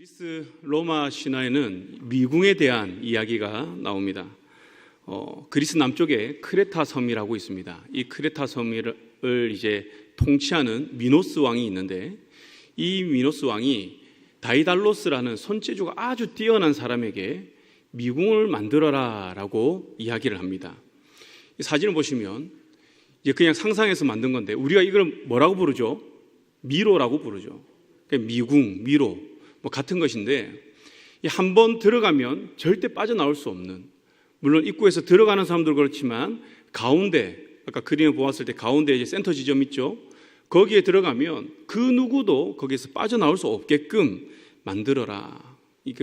그리스 로마 신화에는 미궁에 대한 이야기가 나옵니다. 그리스 남쪽에 크레타 섬이라고 있습니다. 이 크레타 섬을 이제 통치하는 미노스 왕이 있는데, 이 미노스 왕이 다이달로스라는 손재주가 아주 뛰어난 사람에게 미궁을 만들어라라고 이야기를 합니다. 이 사진을 보시면 이제 그냥 상상해서 만든 건데, 우리가 이걸 뭐라고 부르죠? 미로라고 부르죠. 그러니까 미궁, 미로 뭐 같은 것인데, 한 번 들어가면 절대 빠져나올 수 없는, 물론 입구에서 들어가는 사람도 그렇지만 가운데, 아까 그림을 보았을 때 가운데 이제 센터 지점 있죠. 거기에 들어가면 그 누구도 거기에서 빠져나올 수 없게끔 만들어라.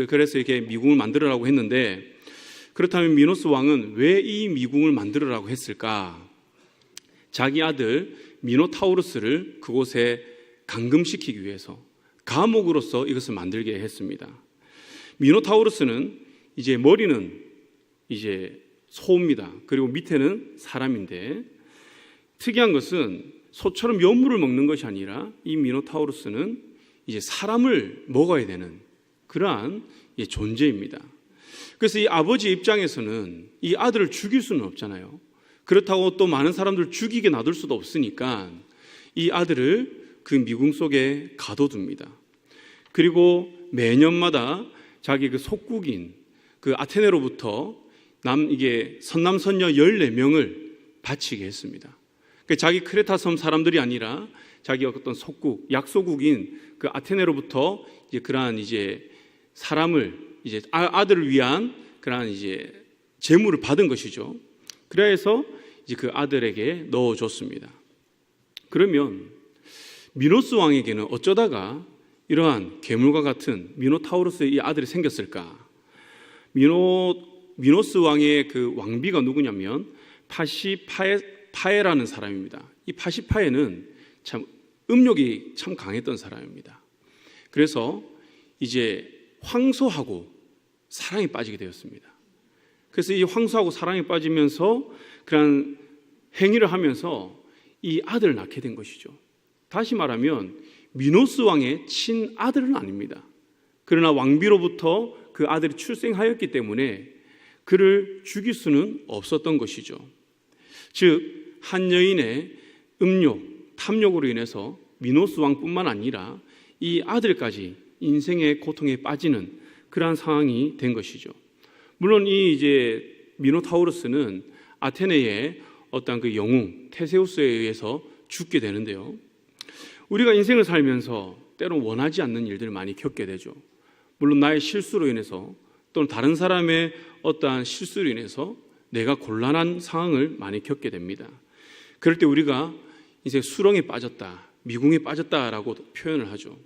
그래서 이렇게 미궁을 만들어라고 했는데, 그렇다면 미노스 왕은 왜 이 미궁을 만들어라고 했을까? 자기 아들 미노타우루스를 그곳에 감금시키기 위해서, 감옥으로서 이것을 만들게 했습니다. 미노타우루스는 이제 머리는 이제 소입니다. 그리고 밑에는 사람인데, 특이한 것은 소처럼 여물을 먹는 것이 아니라 이 미노타우루스는 이제 사람을 먹어야 되는 그러한 존재입니다. 그래서 이 아버지 입장에서는 이 아들을 죽일 수는 없잖아요. 그렇다고 또 많은 사람들을 죽이게 놔둘 수도 없으니까 이 아들을 그 미궁 속에 가둬둡니다. 그리고 매년마다 자기 그 속국인 그 아테네로부터 선남 선녀 14명을 바치게 했습니다. 그러니까 자기 크레타 섬 사람들이 아니라 자기 어떤 속국, 약소국인 그 아테네로부터 이제 그러한 이제 사람을 이제 아들을 위한 그러한 이제 재물을 받은 것이죠. 그래서 이제 그 아들에게 넣어줬습니다. 그러면 미노스 왕에게는 어쩌다가 이러한 괴물과 같은 미노타우루스의 이 아들이 생겼을까? 미노스 왕의 그 왕비가 누구냐면 파시파에라는 사람입니다. 이 파시파에는 참 음욕이 참 강했던 사람입니다. 그래서 이제 황소하고 사랑에 빠지게 되었습니다. 그래서 이 황소하고 사랑에 빠지면서 그런 행위를 하면서 이 아들을 낳게 된 것이죠. 다시 말하면 미노스 왕의 친아들은 아닙니다. 그러나 왕비로부터 그 아들이 출생하였기 때문에 그를 죽일 수는 없었던 것이죠. 즉, 한 여인의 음욕, 탐욕으로 인해서 미노스 왕뿐만 아니라 이 아들까지 인생의 고통에 빠지는 그러한 상황이 된 것이죠. 물론 이 이제 미노타우루스는 아테네의 어떤 그 영웅 테세우스에 의해서 죽게 되는데요. 우리가 인생을 살면서 때론 원하지 않는 일들을 많이 겪게 되죠. 물론 나의 실수로 인해서 또는 다른 사람의 어떠한 실수로 인해서 내가 곤란한 상황을 많이 겪게 됩니다. 그럴 때 우리가 이제 수렁에 빠졌다, 미궁에 빠졌다라고 표현을 하죠.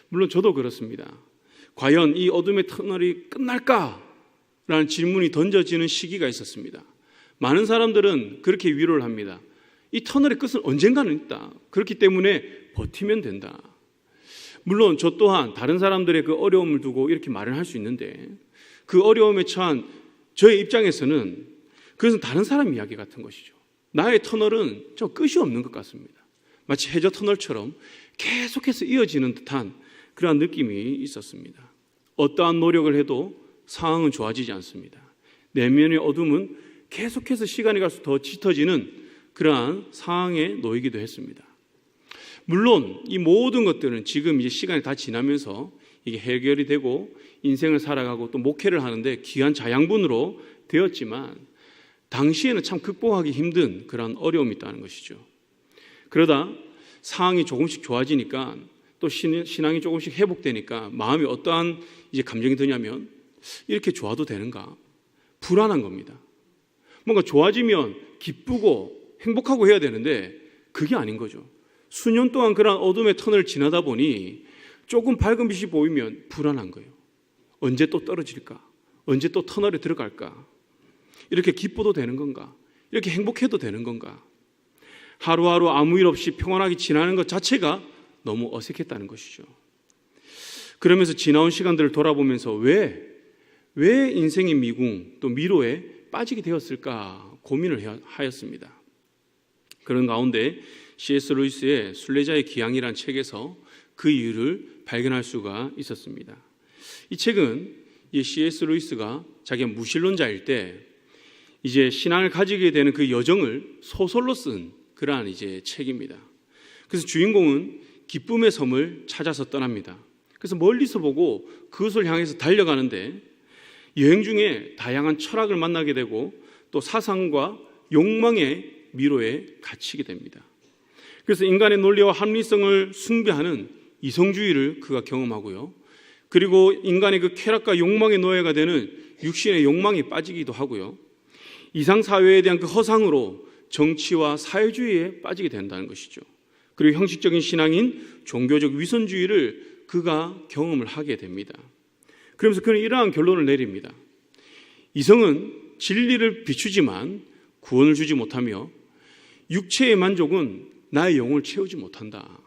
물론 저도 그렇습니다. 과연 이 어둠의 터널이 끝날까라는 질문이 던져지는 시기가 있었습니다. 많은 사람들은 그렇게 위로를 합니다. 이 터널의 끝은 언젠가는 있다. 그렇기 때문에 버티면 된다. 물론 저 또한 다른 사람들의 그 어려움을 두고 이렇게 말을 할 수 있는데, 그 어려움에 처한 저의 입장에서는 그것은 다른 사람 이야기 같은 것이죠. 나의 터널은 저 끝이 없는 것 같습니다. 마치 해저 터널처럼 계속해서 이어지는 듯한 그러한 느낌이 있었습니다. 어떠한 노력을 해도 상황은 좋아지지 않습니다. 내면의 어둠은 계속해서 시간이 갈수록 더 짙어지는 그러한 상황에 놓이기도 했습니다. 물론 이 모든 것들은 지금 이제 시간이 다 지나면서 이게 해결이 되고 인생을 살아가고 또 목회를 하는데 귀한 자양분으로 되었지만, 당시에는 참 극복하기 힘든 그런 어려움이 있다는 것이죠. 그러다 상황이 조금씩 좋아지니까, 또 신앙이 조금씩 회복되니까 마음이 어떠한 이제 감정이 드냐면, 이렇게 좋아도 되는가? 불안한 겁니다. 뭔가 좋아지면 기쁘고 행복하고 해야 되는데 그게 아닌 거죠. 수년 동안 그런 어둠의 터널을 지나다 보니 조금 밝은 빛이 보이면 불안한 거예요. 언제 또 떨어질까? 언제 또 터널에 들어갈까? 이렇게 기뻐도 되는 건가? 이렇게 행복해도 되는 건가? 하루하루 아무 일 없이 평온하게 지나는 것 자체가 너무 어색했다는 것이죠. 그러면서 지나온 시간들을 돌아보면서 왜 인생의 미궁 또 미로에 빠지게 되었을까 고민을 하였습니다. 그런 가운데 C.S. 루이스의 순례자의 기항이라는 책에서 그 이유를 발견할 수가 있었습니다. 이 책은 이 C.S. 루이스가 자기가 무신론자일 때 이제 신앙을 가지게 되는 그 여정을 소설로 쓴 그러한 이제 책입니다. 그래서 주인공은 기쁨의 섬을 찾아서 떠납니다. 그래서 멀리서 보고 그것을 향해서 달려가는데 여행 중에 다양한 철학을 만나게 되고 또 사상과 욕망의 미로에 갇히게 됩니다. 그래서 인간의 논리와 합리성을 숭배하는 이성주의를 그가 경험하고요. 그리고 인간의 그 쾌락과 욕망의 노예가 되는 육신의 욕망에 빠지기도 하고요. 이상사회에 대한 그 허상으로 정치와 사회주의에 빠지게 된다는 것이죠. 그리고 형식적인 신앙인 종교적 위선주의를 그가 경험을 하게 됩니다. 그러면서 그는 이러한 결론을 내립니다. 이성은 진리를 비추지만 구원을 주지 못하며 육체의 만족은 나의 영혼을 채우지 못한다.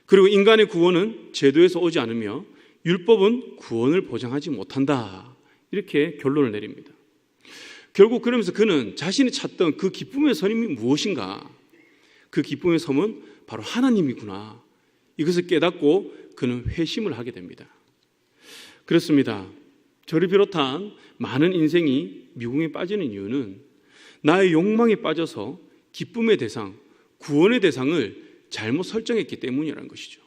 그리고 인간의 구원은 제도에서 오지 않으며 율법은 구원을 보장하지 못한다. 이렇게 결론을 내립니다. 결국 그러면서 그는 자신이 찾던 그 기쁨의 선이 무엇인가? 그 기쁨의 섬은 바로 하나님이구나. 이것을 깨닫고 그는 회심을 하게 됩니다. 그렇습니다. 저를 비롯한 많은 인생이 미궁에 빠지는 이유는 나의 욕망에 빠져서 기쁨의 대상, 구원의 대상을 잘못 설정했기 때문이라는 것이죠.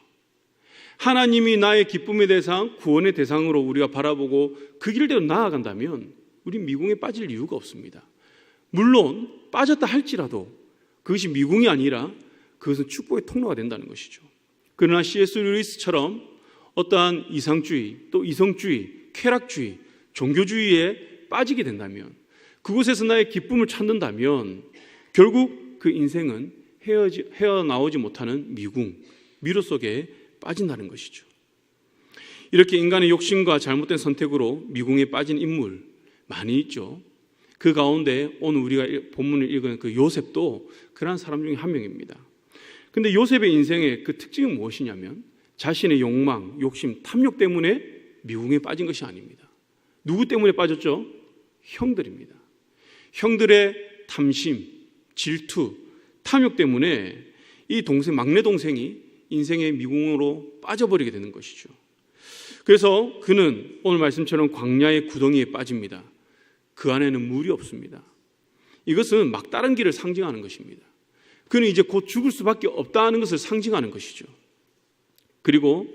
하나님이 나의 기쁨의 대상, 구원의 대상으로 우리가 바라보고 그 길대로 나아간다면 우리 미궁에 빠질 이유가 없습니다. 물론 빠졌다 할지라도 그것이 미궁이 아니라 그것은 축복의 통로가 된다는 것이죠. 그러나 C.S. 루이스처럼 어떠한 이상주의, 또 이성주의, 쾌락주의, 종교주의에 빠지게 된다면, 그곳에서 나의 기쁨을 찾는다면 결국 그 인생은 헤어나오지 못하는 미궁, 미로 속에 빠진다는 것이죠. 이렇게 인간의 욕심과 잘못된 선택으로 미궁에 빠진 인물 많이 있죠. 그 가운데 오늘 우리가 본문을 읽은 그 요셉도 그러한 사람 중에 한 명입니다. 근데 요셉의 인생의 그 특징은 무엇이냐면 자신의 욕망, 욕심, 탐욕 때문에 미궁에 빠진 것이 아닙니다. 누구 때문에 빠졌죠? 형들입니다. 형들의 탐심, 질투, 탐욕 때문에 이 막내 동생이 인생의 미궁으로 빠져버리게 되는 것이죠. 그래서 그는 오늘 말씀처럼 광야의 구덩이에 빠집니다. 그 안에는 물이 없습니다. 이것은 막다른 길을 상징하는 것입니다. 그는 이제 곧 죽을 수밖에 없다는 것을 상징하는 것이죠. 그리고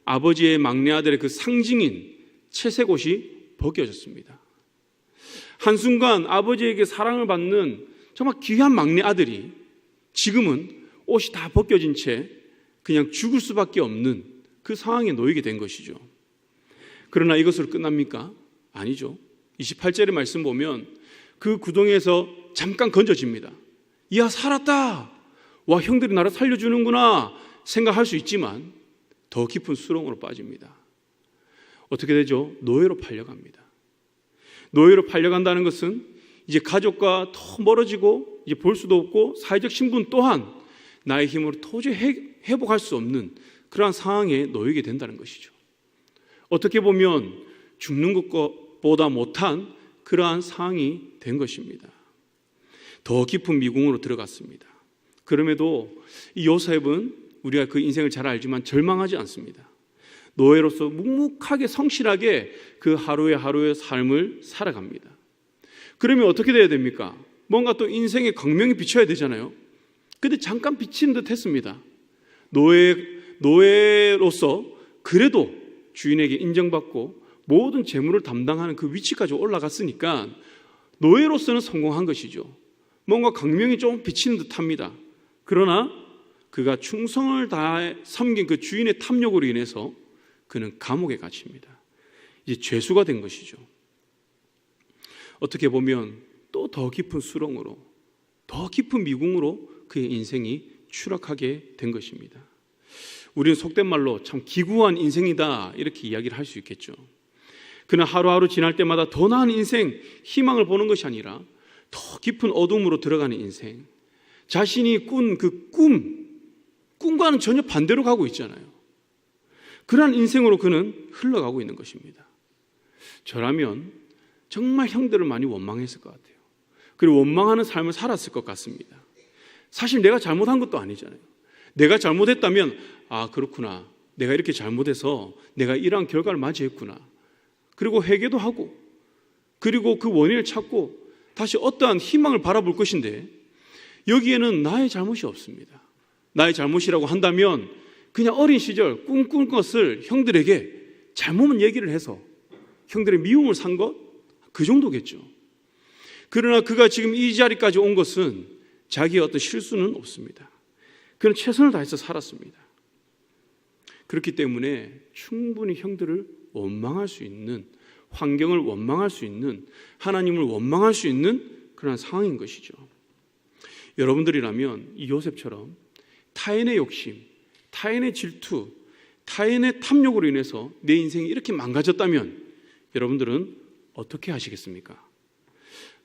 아버지의 막내 아들의 그 상징인 채색 옷이 벗겨졌습니다. 한순간 아버지에게 사랑을 받는 정말 귀한 막내 아들이 지금은 옷이 다 벗겨진 채 그냥 죽을 수밖에 없는 그 상황에 놓이게 된 것이죠. 그러나 이것으로 끝납니까? 아니죠. 28절의 말씀 보면 그 구덩이에서 잠깐 건져집니다. 이야, 살았다. 와, 형들이 나를 살려주는구나 생각할 수 있지만 더 깊은 수렁으로 빠집니다. 어떻게 되죠? 노예로 팔려갑니다. 노예로 팔려간다는 것은 이제 가족과 더 멀어지고 이제 볼 수도 없고 사회적 신분 또한 나의 힘으로 도저히 회복할 수 없는 그러한 상황에 놓이게 된다는 것이죠. 어떻게 보면 죽는 것보다 못한 그러한 상황이 된 것입니다. 더 깊은 미궁으로 들어갔습니다. 그럼에도 이 요셉은 우리가 그 인생을 잘 알지만 절망하지 않습니다. 노예로서 묵묵하게 성실하게 그 하루의 삶을 살아갑니다. 그러면 어떻게 돼야 됩니까? 뭔가 또 인생의 광명이 비쳐야 되잖아요. 근데 잠깐 비치는 듯 했습니다. 노예로서 그래도 주인에게 인정받고 모든 재물을 담당하는 그 위치까지 올라갔으니까 노예로서는 성공한 것이죠. 뭔가 광명이 좀 비치는 듯 합니다. 그러나 그가 충성을 다해 섬긴 그 주인의 탐욕으로 인해서 그는 감옥에 갇힙니다. 이제 죄수가 된 것이죠. 어떻게 보면 또 더 깊은 수렁으로, 더 깊은 미궁으로 그의 인생이 추락하게 된 것입니다. 우리는 속된 말로 참 기구한 인생이다 이렇게 이야기를 할 수 있겠죠. 그는 하루하루 지날 때마다 더 나은 인생, 희망을 보는 것이 아니라 더 깊은 어둠으로 들어가는 인생, 자신이 꾼 그 꿈과는 전혀 반대로 가고 있잖아요. 그러한 인생으로 그는 흘러가고 있는 것입니다. 저라면 정말 형들을 많이 원망했을 것 같아요. 그리고 원망하는 삶을 살았을 것 같습니다. 사실 내가 잘못한 것도 아니잖아요. 내가 잘못했다면 아, 그렇구나, 내가 이렇게 잘못해서 내가 이러한 결과를 맞이했구나, 그리고 회개도 하고 그리고 그 원인을 찾고 다시 어떠한 희망을 바라볼 것인데 여기에는 나의 잘못이 없습니다. 나의 잘못이라고 한다면 그냥 어린 시절 꿈꾼 것을 형들에게 잘못만 얘기를 해서 형들의 미움을 산 것? 그 정도겠죠. 그러나 그가 지금 이 자리까지 온 것은 자기의 어떤 실수는 없습니다. 그는 최선을 다해서 살았습니다. 그렇기 때문에 충분히 형들을 원망할 수 있는, 환경을 원망할 수 있는, 하나님을 원망할 수 있는 그런 상황인 것이죠. 여러분들이라면 이 요셉처럼 타인의 욕심, 타인의 질투, 타인의 탐욕으로 인해서 내 인생이 이렇게 망가졌다면 여러분들은 어떻게 하시겠습니까?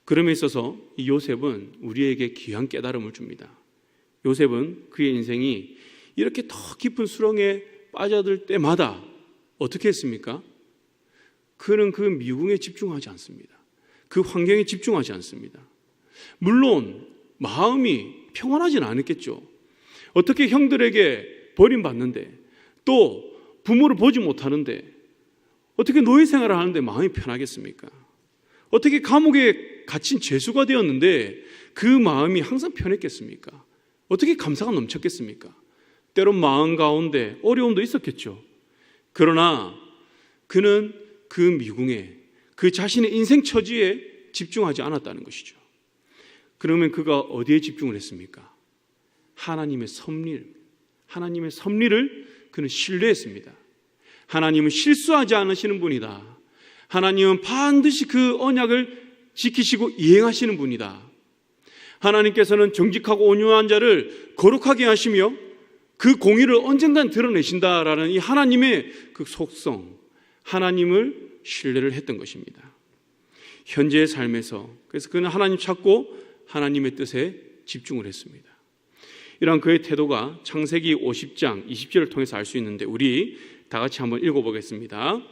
그럼에 있어서 이 요셉은 우리에게 귀한 깨달음을 줍니다. 요셉은 그의 인생이 이렇게 더 깊은 수렁에 빠져들 때마다 어떻게 했습니까? 그는 그 미궁에 집중하지 않습니다. 그 환경에 집중하지 않습니다. 물론 마음이 평안하지는 않았겠죠. 어떻게 형들에게 버림받는데 또 부모를 보지 못하는데 어떻게 노예 생활을 하는데 마음이 편하겠습니까? 어떻게 감옥에 갇힌 죄수가 되었는데 그 마음이 항상 편했겠습니까? 어떻게 감사가 넘쳤겠습니까? 때론 마음 가운데 어려움도 있었겠죠. 그러나 그는 그 미궁에, 그 자신의 인생 처지에 집중하지 않았다는 것이죠. 그러면 그가 어디에 집중을 했습니까? 하나님의 섭리를 그는 신뢰했습니다. 하나님은 실수하지 않으시는 분이다. 하나님은 반드시 그 언약을 지키시고 이행하시는 분이다. 하나님께서는 정직하고 온유한 자를 거룩하게 하시며 그 공의를 언젠간 드러내신다라는 이 하나님의 그 속성, 하나님을 신뢰를 했던 것입니다. 현재의 삶에서 그래서 그는 하나님 찾고 하나님의 뜻에 집중을 했습니다. 이러한 그의 태도가 창세기 50장 20절을 통해서 알 수 있는데 우리 다 같이 한번 읽어보겠습니다.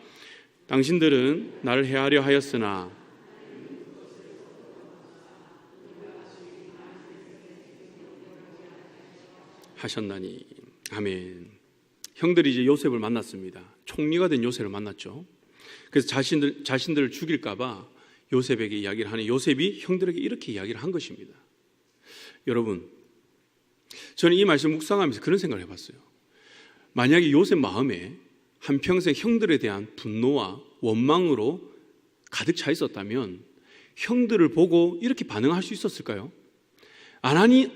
당신들은 나를 해하려 하였으나 하셨나니. 아멘. 형들이 이제 요셉을 만났습니다. 총리가 된 요셉을 만났죠. 그래서 자신들을 죽일까봐 요셉에게 이야기를 하니 요셉이 형들에게 이렇게 이야기를 한 것입니다. 여러분, 저는 이 말씀 묵상하면서 그런 생각을 해봤어요. 만약에 요셉 마음에 한평생 형들에 대한 분노와 원망으로 가득 차 있었다면 형들을 보고 이렇게 반응할 수 있었을까요?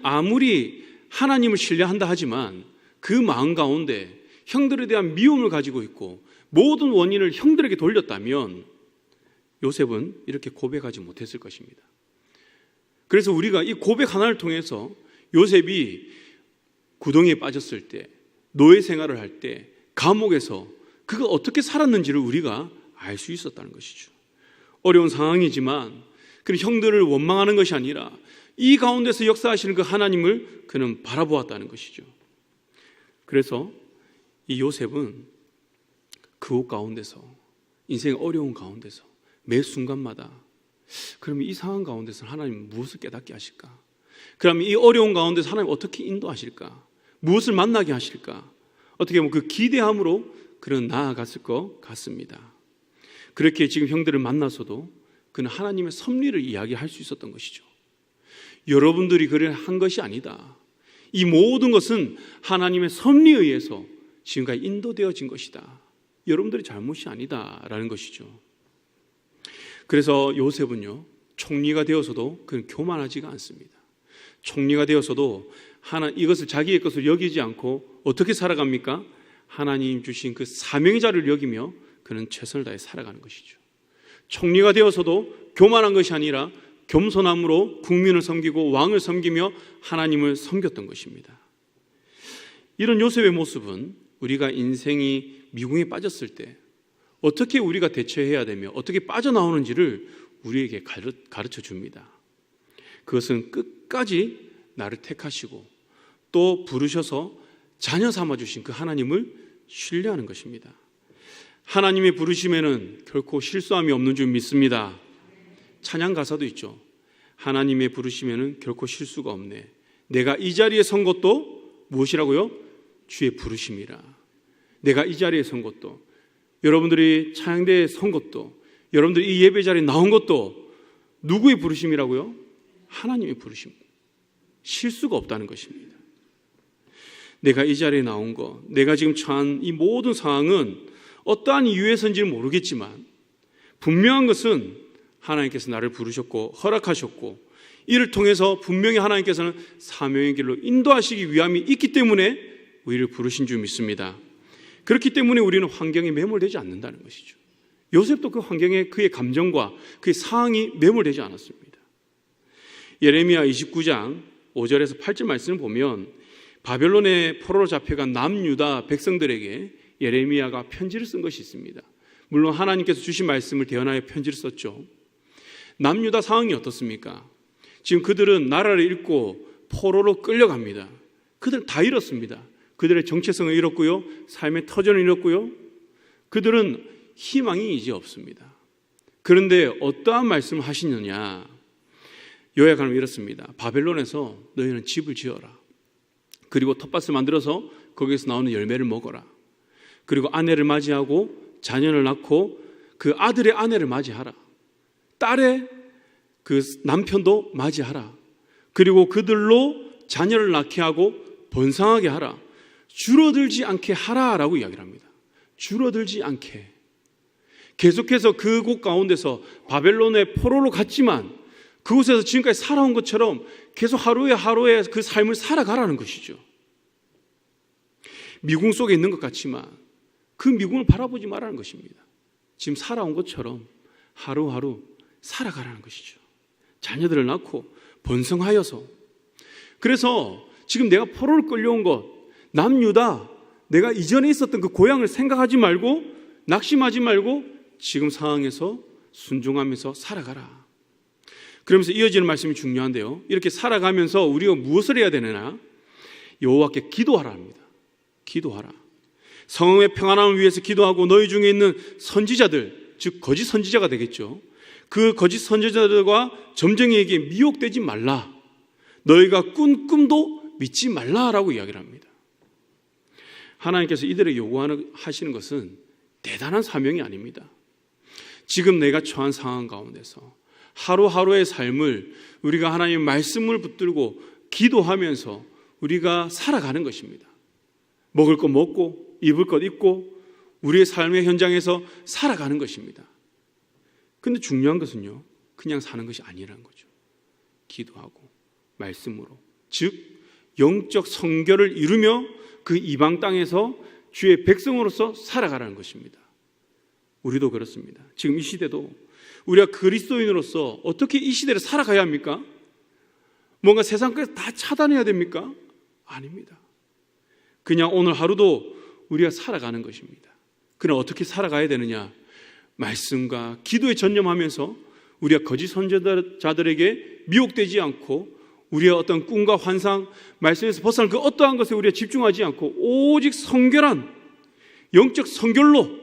아무리 하나님을 신뢰한다 하지만 그 마음 가운데 형들에 대한 미움을 가지고 있고 모든 원인을 형들에게 돌렸다면 요셉은 이렇게 고백하지 못했을 것입니다. 그래서 우리가 이 고백 하나를 통해서 요셉이 구덩이에 빠졌을 때, 노예 생활을 할 때, 감옥에서 그가 어떻게 살았는지를 우리가 알 수 있었다는 것이죠. 어려운 상황이지만 그는 형들을 원망하는 것이 아니라 이 가운데서 역사하시는 그 하나님을 그는 바라보았다는 것이죠. 그래서 이 요셉은 그 옷 가운데서, 인생의 어려운 가운데서 매 순간마다 그러면 이 상황 가운데서 하나님 무엇을 깨닫게 하실까? 그러면 이 어려운 가운데서 하나님 어떻게 인도하실까? 무엇을 만나게 하실까? 어떻게 보면 그 기대함으로 그는 나아갔을 것 같습니다. 그렇게 지금 형들을 만나서도 그는 하나님의 섭리를 이야기할 수 있었던 것이죠. 여러분들이 그를 한 것이 아니다. 이 모든 것은 하나님의 섭리에 의해서 지금까지 인도되어진 것이다. 여러분들의 잘못이 아니다라는 것이죠. 그래서 요셉은요, 총리가 되어서도 그는 교만하지가 않습니다. 총리가 되어서도 이것을 자기의 것을 여기지 않고 어떻게 살아갑니까? 하나님 주신 그 사명의 자를 여기며 그는 최선을 다해 살아가는 것이죠. 총리가 되어서도 교만한 것이 아니라 겸손함으로 국민을 섬기고 왕을 섬기며 하나님을 섬겼던 것입니다. 이런 요셉의 모습은 우리가 인생이 미궁에 빠졌을 때 어떻게 우리가 대처해야 되며 어떻게 빠져나오는지를 우리에게 가르쳐 줍니다. 그것은 끝까지 나를 택하시고 또 부르셔서 자녀 삼아주신 그 하나님을 신뢰하는 것입니다. 하나님의 부르심에는 결코 실수함이 없는 줄 믿습니다. 찬양 가사도 있죠. 하나님의 부르심에는 결코 실수가 없네. 내가 이 자리에 선 것도 무엇이라고요? 주의 부르심이라. 내가 이 자리에 선 것도, 여러분들이 찬양대에 선 것도, 여러분들 이 예배 자리에 나온 것도 누구의 부르심이라고요? 하나님의 부르심. 실수가 없다는 것입니다. 내가 이 자리에 나온 것, 내가 지금 처한 이 모든 상황은 어떠한 이유에서인지는 모르겠지만 분명한 것은 하나님께서 나를 부르셨고 허락하셨고 이를 통해서 분명히 하나님께서는 사명의 길로 인도하시기 위함이 있기 때문에 우리를 부르신 줄 믿습니다. 그렇기 때문에 우리는 환경에 매몰되지 않는다는 것이죠. 요셉도 그 환경에 그의 감정과 그의 상황이 매몰되지 않았습니다. 예레미야 29장 5절에서 8절 말씀을 보면 바벨론의 포로로 잡혀간 남유다 백성들에게 예레미야가 편지를 쓴 것이 있습니다. 물론 하나님께서 주신 말씀을 대언하여 편지를 썼죠. 남유다 상황이 어떻습니까? 지금 그들은 나라를 잃고 포로로 끌려갑니다. 그들은 다 잃었습니다. 그들의 정체성을 잃었고요, 삶의 터전을 잃었고요, 그들은 희망이 이제 없습니다. 그런데 어떠한 말씀을 하시느냐? 요약하면 이렇습니다. 바벨론에서 너희는 집을 지어라. 그리고 텃밭을 만들어서 거기에서 나오는 열매를 먹어라. 그리고 아내를 맞이하고 자녀를 낳고 그 아들의 아내를 맞이하라. 딸의 그 남편도 맞이하라. 그리고 그들로 자녀를 낳게 하고 번성하게 하라. 줄어들지 않게 하라라고 이야기를 합니다. 줄어들지 않게. 계속해서 그곳 가운데서 바벨론의 포로로 갔지만 그곳에서 지금까지 살아온 것처럼 계속 하루에 하루에 그 삶을 살아가라는 것이죠. 미궁 속에 있는 것 같지만 그 미궁을 바라보지 말라는 것입니다. 지금 살아온 것처럼 하루하루 살아가라는 것이죠. 자녀들을 낳고 번성하여서. 그래서 지금 내가 포로를 끌려온 것, 남유다, 내가 이전에 있었던 그 고향을 생각하지 말고 낙심하지 말고 지금 상황에서 순종하면서 살아가라. 그러면서 이어지는 말씀이 중요한데요, 이렇게 살아가면서 우리가 무엇을 해야 되느냐? 여호와께 기도하라 합니다. 기도하라. 성읍의 평안함을 위해서 기도하고 너희 중에 있는 선지자들, 즉 거짓 선지자가 되겠죠. 그 거짓 선지자들과 점쟁이에게 미혹되지 말라. 너희가 꾼 꿈도 믿지 말라라고 이야기를 합니다. 하나님께서 이들에게 요구하시는 것은 대단한 사명이 아닙니다. 지금 내가 처한 상황 가운데서 하루하루의 삶을 우리가 하나님의 말씀을 붙들고 기도하면서 우리가 살아가는 것입니다. 먹을 것 먹고 입을 것 입고 우리의 삶의 현장에서 살아가는 것입니다. 그런데 중요한 것은요, 그냥 사는 것이 아니라는 거죠. 기도하고 말씀으로, 즉 영적 성결을 이루며 그 이방 땅에서 주의 백성으로서 살아가라는 것입니다. 우리도 그렇습니다. 지금 이 시대도 우리가 그리스도인으로서 어떻게 이 시대를 살아가야 합니까? 뭔가 세상 것을 다 차단해야 됩니까? 아닙니다. 그냥 오늘 하루도 우리가 살아가는 것입니다. 그럼 어떻게 살아가야 되느냐? 말씀과 기도에 전념하면서 우리가 거짓 선지자들에게 미혹되지 않고 우리의 어떤 꿈과 환상, 말씀에서 벗어난 그 어떠한 것에 우리가 집중하지 않고 오직 성결한 영적 성결로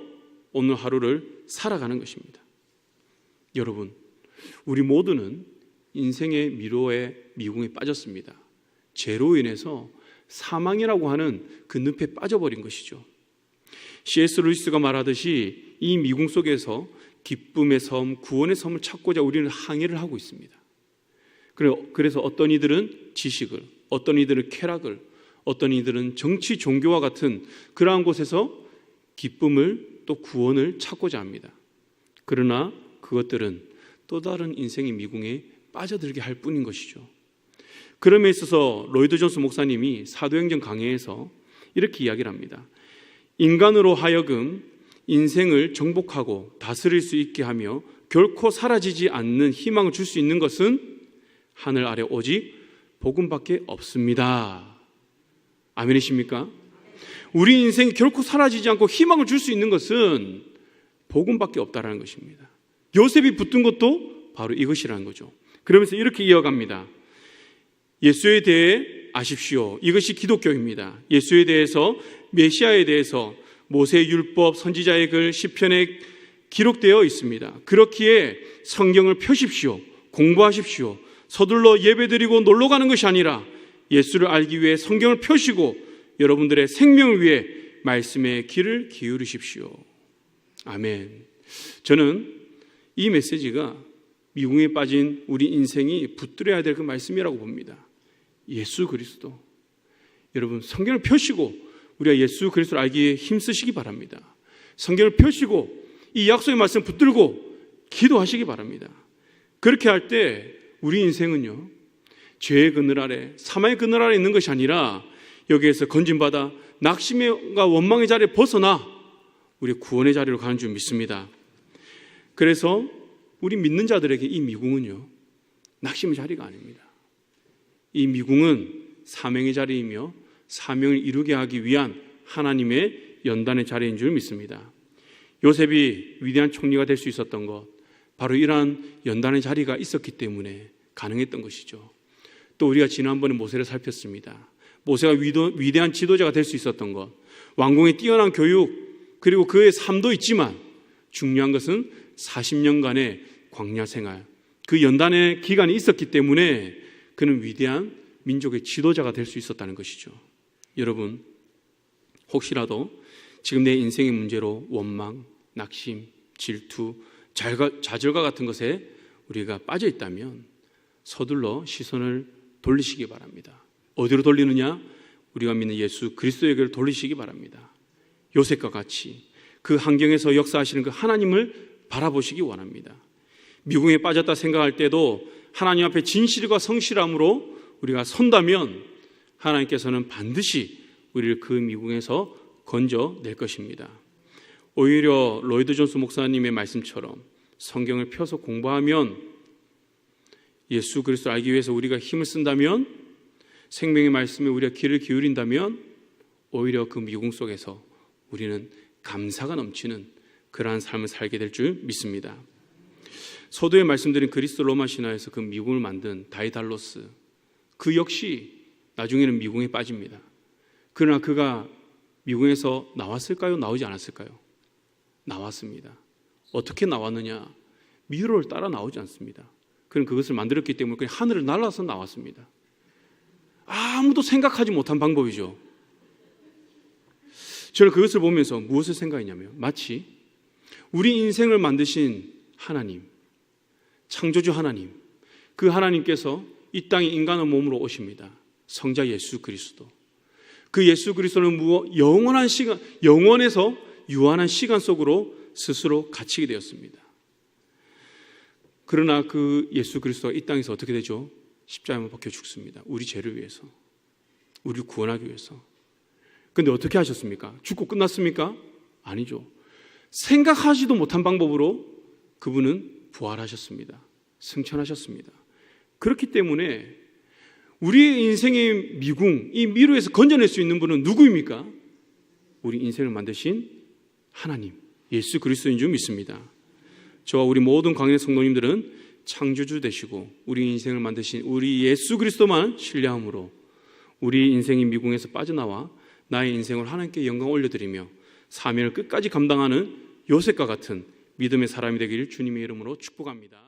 오늘 하루를 살아가는 것입니다. 여러분, 우리 모두는 인생의 미로의 미궁에 빠졌습니다. 죄로 인해서 사망이라고 하는 그 늪에 빠져버린 것이죠. C.S. 루이스가 말하듯이 이 미궁 속에서 기쁨의 섬, 구원의 섬을 찾고자 우리는 항해를 하고 있습니다. 그래서 어떤 이들은 지식을, 어떤 이들은 쾌락을, 어떤 이들은 정치, 종교와 같은 그러한 곳에서 기쁨을 또 구원을 찾고자 합니다. 그러나 그것들은 또 다른 인생의 미궁에 빠져들게 할 뿐인 것이죠. 그럼에 있어서 로이드 존스 목사님이 사도행전 강해에서 이렇게 이야기를 합니다. 인간으로 하여금 인생을 정복하고 다스릴 수 있게 하며 결코 사라지지 않는 희망을 줄 수 있는 것은 하늘 아래 오직 복음밖에 없습니다. 아멘이십니까? 우리 인생이 결코 사라지지 않고 희망을 줄 수 있는 것은 복음밖에 없다라는 것입니다. 요셉이 붙든 것도 바로 이것이라는 거죠. 그러면서 이렇게 이어갑니다. 예수에 대해 아십시오. 이것이 기독교입니다. 예수에 대해서, 메시아에 대해서 모세의 율법, 선지자의 글, 시편에 기록되어 있습니다. 그렇기에 성경을 펴십시오. 공부하십시오. 서둘러 예배드리고 놀러가는 것이 아니라 예수를 알기 위해 성경을 펴시고 여러분들의 생명을 위해 말씀의 귀를 기울이십시오. 아멘. 저는 이 메시지가 미궁에 빠진 우리 인생이 붙들어야 될 그 말씀이라고 봅니다. 예수 그리스도. 여러분, 성경을 펴시고 우리가 예수 그리스도를 알기에 힘쓰시기 바랍니다. 성경을 펴시고 이 약속의 말씀 붙들고 기도하시기 바랍니다. 그렇게 할 때 우리 인생은요, 죄의 그늘 아래, 사망의 그늘 아래 있는 것이 아니라 여기에서 건진받아 낙심과 원망의 자리에 벗어나 우리 구원의 자리로 가는 줄 믿습니다. 그래서 우리 믿는 자들에게 이 미궁은요, 낙심의 자리가 아닙니다. 이 미궁은 사명의 자리이며 사명을 이루게 하기 위한 하나님의 연단의 자리인 줄 믿습니다. 요셉이 위대한 총리가 될 수 있었던 것, 바로 이러한 연단의 자리가 있었기 때문에 가능했던 것이죠. 또 우리가 지난번에 모세를 살폈습니다. 모세가 위대한 지도자가 될 수 있었던 것, 왕궁의 뛰어난 교육, 그리고 그의 삶도 있지만 중요한 것은 40년간의 광야 생활, 그 연단의 기간이 있었기 때문에 그는 위대한 민족의 지도자가 될 수 있었다는 것이죠. 여러분, 혹시라도 지금 내 인생의 문제로 원망, 낙심, 질투, 좌절과 같은 것에 우리가 빠져 있다면 서둘러 시선을 돌리시기 바랍니다. 어디로 돌리느냐? 우리가 믿는 예수 그리스도에게로 돌리시기 바랍니다. 요셉과 같이 그 환경에서 역사하시는 그 하나님을 바라보시기 원합니다. 미궁에 빠졌다 생각할 때도 하나님 앞에 진실과 성실함으로 우리가 선다면 하나님께서는 반드시 우리를 그 미궁에서 건져낼 것입니다. 오히려 로이드 존스 목사님의 말씀처럼 성경을 펴서 공부하면, 예수 그리스도를 알기 위해서 우리가 힘을 쓴다면, 생명의 말씀에 우리가 귀를 기울인다면 오히려 그 미궁 속에서 우리는 감사가 넘치는 그러한 삶을 살게 될 줄 믿습니다. 서두에 말씀드린 그리스 로마 신화에서 그 미궁을 만든 다이달로스, 그 역시 나중에는 미궁에 빠집니다. 그러나 그가 미궁에서 나왔을까요? 나오지 않았을까요? 나왔습니다. 어떻게 나왔느냐? 미로를 따라 나오지 않습니다. 그는 그것을 만들었기 때문에 그냥 하늘을 날아서 나왔습니다. 아무도 생각하지 못한 방법이죠. 저는 그것을 보면서 무엇을 생각했냐면, 마치 우리 인생을 만드신 하나님, 창조주 하나님, 그 하나님께서 이 땅에 인간의 몸으로 오십니다. 성자 예수 그리스도. 그 예수 그리스도는 영원한 시간, 영원에서 유한한 시간 속으로 스스로 갇히게 되었습니다. 그러나 그 예수 그리스도가 이 땅에서 어떻게 되죠? 십자가에 박혀 죽습니다. 우리 죄를 위해서, 우리를 구원하기 위해서. 그런데 어떻게 하셨습니까? 죽고 끝났습니까? 아니죠. 생각하지도 못한 방법으로 그분은 부활하셨습니다. 승천하셨습니다. 그렇기 때문에 우리의 인생의 미궁, 이 미로에서 건져낼 수 있는 분은 누구입니까? 우리 인생을 만드신 하나님, 예수 그리스도인 줄 믿습니다. 저와 우리 모든 광야 성도님들은 창조주 되시고 우리 인생을 만드신 우리 예수 그리스도만 신뢰함으로 우리 인생의 미궁에서 빠져나와 나의 인생을 하나님께 영광 올려드리며 사명을 끝까지 감당하는 요셉과 같은 믿음의 사람이 되기를 주님의 이름으로 축복합니다.